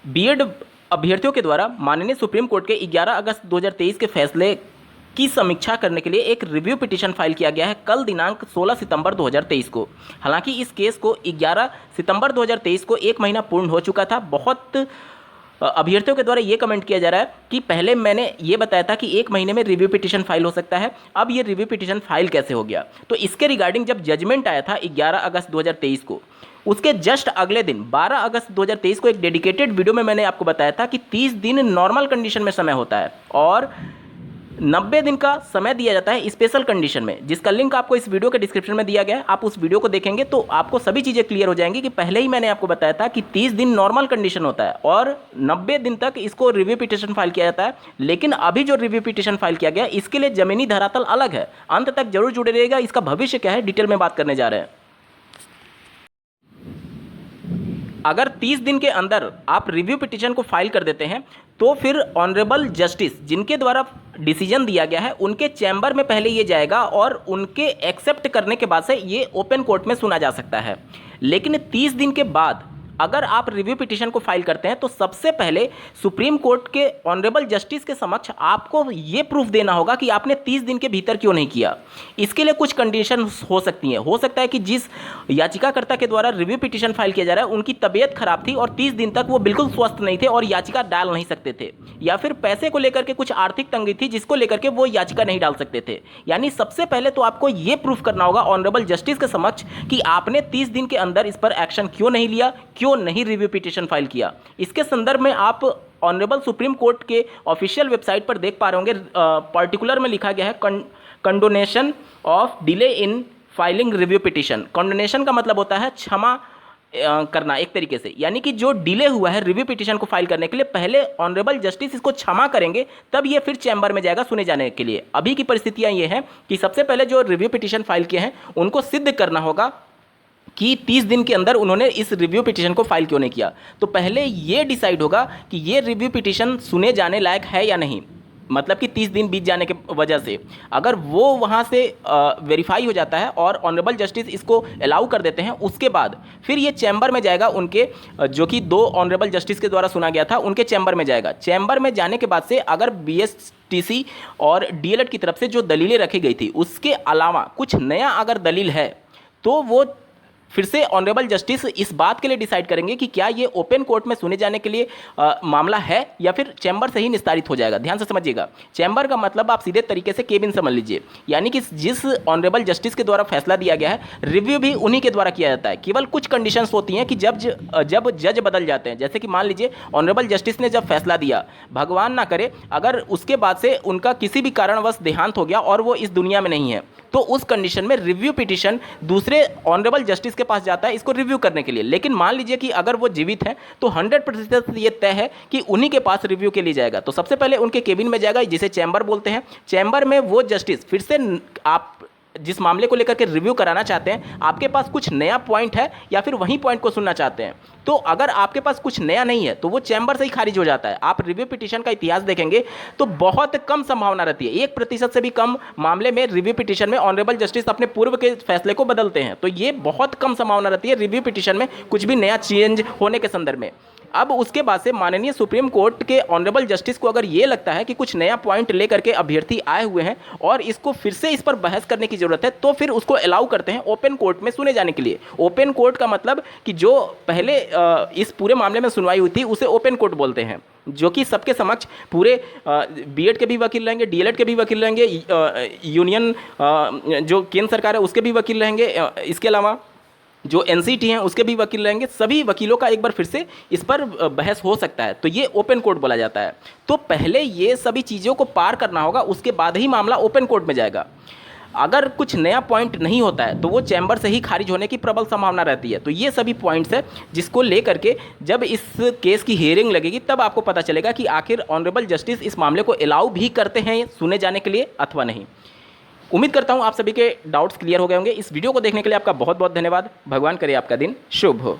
BEd अभ्यर्थियों के द्वारा माननीय सुप्रीम कोर्ट के 11 अगस्त 2023 के फैसले की समीक्षा करने के लिए एक रिव्यू पिटीशन फाइल किया गया है कल दिनांक 16 सितंबर 2023 को। हालांकि इस केस को 11 सितंबर 2023 को एक महीना पूर्ण हो चुका था। बहुत अभ्यर्थियों के द्वारा ये कमेंट किया जा रहा है कि पहले मैंने ये बताया था कि एक महीने में रिव्यू पिटीशन फाइल हो सकता है, अब ये रिव्यू पिटीशन फाइल कैसे हो गया। तो इसके रिगार्डिंग जब जजमेंट आया था 11 अगस्त 2023 को, उसके जस्ट अगले दिन 12 अगस्त 2023 को एक डेडिकेटेड वीडियो में मैंने आपको बताया था कि 30 दिन नॉर्मल कंडीशन में समय होता है और 90 दिन का समय दिया जाता है स्पेशल कंडीशन में, जिसका लिंक आपको इस वीडियो के डिस्क्रिप्शन में दिया गया है। आप उस वीडियो को देखेंगे तो आपको सभी चीज़ें क्लियर हो जाएंगी कि पहले ही मैंने आपको बताया था कि 30 दिन नॉर्मल कंडीशन होता है और 90 दिन तक इसको रिव्यू पिटीशन फाइल किया जाता है। लेकिन अभी जो रिव्यू पिटीशन फाइल किया गया इसके लिए जमीनी धरातल अलग है। अंत तक जरूर जुड़े रहिएगा, इसका भविष्य क्या है डिटेल में बात करने जा रहे हैं। अगर 30 दिन के अंदर आप रिव्यू पिटीशन को फाइल कर देते हैं तो फिर ऑनरेबल जस्टिस जिनके द्वारा डिसीजन दिया गया है उनके चैम्बर में पहले ये जाएगा और उनके एक्सेप्ट करने के बाद से ये ओपन कोर्ट में सुना जा सकता है। लेकिन 30 दिन के बाद अगर आप रिव्यू पिटीशन को फाइल करते हैं तो सबसे पहले सुप्रीम कोर्ट के ऑनरेबल जस्टिस के समक्ष आपको ये प्रूफ देना होगा कि आपने 30 दिन के भीतर क्यों नहीं किया। इसके लिए कुछ कंडीशन हो सकती हैं। हो सकता है कि जिस याचिकाकर्ता के द्वारा रिव्यू पिटीशन फाइल किया जा रहा है उनकी तबीयत खराब थी और 30 दिन तक वो बिल्कुल स्वस्थ नहीं थे और याचिका डाल नहीं सकते थे, या फिर पैसे को लेकर के कुछ आर्थिक तंगी थी जिसको लेकर के वो याचिका नहीं डाल सकते थे। यानी सबसे पहले तो आपको ये प्रूफ करना होगा ऑनरेबल जस्टिस के समक्ष कि आपने 30 दिन के अंदर इस पर एक्शन क्यों नहीं लिया, क्यों नहीं रिव्यू पिटीशन फाइल किया। इसके संदर्भ में आप ऑनरेबल सुप्रीम कोर्ट के ऑफिशियल वेबसाइट पर देख पा रहे होंगे, पर्टिकुलर में लिखा गया है condonation of delay in filing review petition. Condonation का मतलब होता है क्षमा करना एक तरीके से, यानी कि जो डिले हुआ है रिव्यू पिटीशन को फाइल करने के लिए पहले ऑनरेबल जस्टिस इसको क्षमा करेंगे तब ये फिर चैम्बर में जाएगा सुने जाने के लिए। अभी की परिस्थितियां ये हैं कि सबसे पहले जो रिव्यू पिटीशन फाइल किए हैं उनको सिद्ध करना होगा कि 30 दिन के अंदर उन्होंने इस रिव्यू पिटीशन को फाइल क्यों नहीं किया। तो पहले ये डिसाइड होगा कि ये रिव्यू पिटीशन सुने जाने लायक है या नहीं, मतलब कि 30 दिन बीत जाने के वजह से अगर वो वहाँ से वेरीफाई हो जाता है और ऑनरेबल जस्टिस इसको अलाउ कर देते हैं, उसके बाद फिर ये चैम्बर में जाएगा उनके जो कि 2 ऑनरेबल जस्टिस के द्वारा सुना गया था उनके चैम्बर में जाएगा। चैम्बर में जाने के बाद से अगर बीएसटीसी और डीएलएड की तरफ से जो दलीलें रखी गई थी उसके अलावा कुछ नया अगर दलील है तो वो फिर से ऑनरेबल जस्टिस इस बात के लिए डिसाइड करेंगे कि क्या ये ओपन कोर्ट में सुने जाने के लिए मामला है या फिर चैम्बर से ही निस्तारित हो जाएगा। ध्यान से समझिएगा, चैम्बर का मतलब आप सीधे तरीके से केबिन समझ लीजिए, यानी कि जिस ऑनरेबल जस्टिस के द्वारा फैसला दिया गया है रिव्यू भी उन्हीं के द्वारा किया जाता है। केवल कुछ कंडीशंस होती हैं कि जब जज बदल जाते हैं, जैसे कि मान लीजिए ऑनरेबल जस्टिस ने जब फैसला दिया, भगवान ना करे अगर उसके बाद से उनका किसी भी कारणवश देहांत हो गया और वो इस दुनिया में नहीं है, तो उस कंडीशन में रिव्यू पिटीशन दूसरे ऑनरेबल जस्टिस के पास जाता है इसको रिव्यू करने के लिए। लेकिन मान लीजिए कि अगर वो जीवित हैं तो 100% ये तय है कि उन्हीं के पास रिव्यू के लिए जाएगा। तो सबसे पहले उनके केबिन में जाएगा जिसे चैम्बर बोलते हैं। चैम्बर में वो जस्टिस फिर से आप जिस मामले को लेकर के रिव्यू कराना चाहते हैं, आपके पास कुछ नया पॉइंट है या फिर वही पॉइंट को सुनना चाहते हैं, तो अगर आपके पास कुछ नया नहीं है तो वो चैम्बर से ही खारिज हो जाता है। आप रिव्यू पिटीशन का इतिहास देखेंगे तो बहुत कम संभावना रहती है, 1% से भी कम मामले में रिव्यू पिटीशन में ऑनरेबल जस्टिस अपने पूर्व के फैसले को बदलते हैं। तो ये बहुत कम संभावना रहती है रिव्यू पिटीशन में कुछ भी नया चेंज होने के संदर्भ में। अब उसके बाद से माननीय सुप्रीम कोर्ट के ऑनरेबल जस्टिस को अगर ये लगता है कि कुछ नया पॉइंट लेकर के अभ्यर्थी आए हुए हैं और इसको फिर से इस पर बहस करने की जरूरत है, तो फिर उसको अलाउ करते हैं ओपन कोर्ट में सुने जाने के लिए। ओपन कोर्ट का मतलब कि जो पहले इस पूरे मामले में सुनवाई हुई थी उसे ओपन कोर्ट बोलते हैं, जो कि सबके समक्ष पूरे बीएड के भी वकील रहेंगे, डीएलएड के भी वकील रहेंगे, यूनियन जो केंद्र सरकार है उसके भी वकील रहेंगे, इसके अलावा जो एनसीटी हैं उसके भी वकील रहेंगे। सभी वकीलों का एक बार फिर से इस पर बहस हो सकता है, तो ये ओपन कोर्ट बोला जाता है। तो पहले ये सभी चीज़ों को पार करना होगा, उसके बाद ही मामला ओपन कोर्ट में जाएगा। अगर कुछ नया पॉइंट नहीं होता है तो वो चैम्बर से ही खारिज होने की प्रबल संभावना रहती है। तो ये सभी पॉइंट्स है जिसको लेकर के जब इस केस की हियरिंग लगेगी तब आपको पता चलेगा कि आखिर ऑनरेबल जस्टिस इस मामले को अलाउ भी करते हैं सुने जाने के लिए अथवा नहीं। उम्मीद करता हूँ आप सभी के डाउट्स क्लियर हो गए होंगे। इस वीडियो को देखने के लिए आपका बहुत बहुत धन्यवाद। भगवान करे आपका दिन शुभ हो।